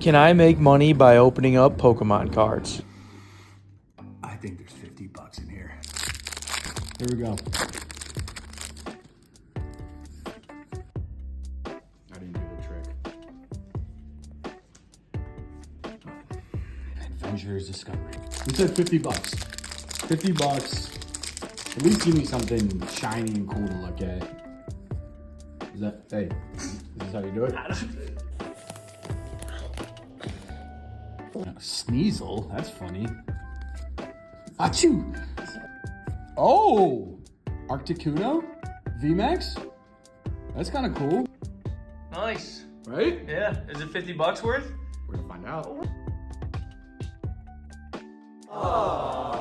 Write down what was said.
Can I make money by opening up Pokemon cards? I think there's 50 bucks in here. Here we go. I didn't do the trick. Adventurer's Discovery. We said 50 bucks. 50 bucks. At least give me something shiny and cool to look at. Is that, hey, is this how you do it? Sneasel, that's funny. Achoo! Oh! Articuno? VMAX? That's kind of cool. Nice. Right? Yeah. Is it 50 bucks worth? We're gonna find out. Aww.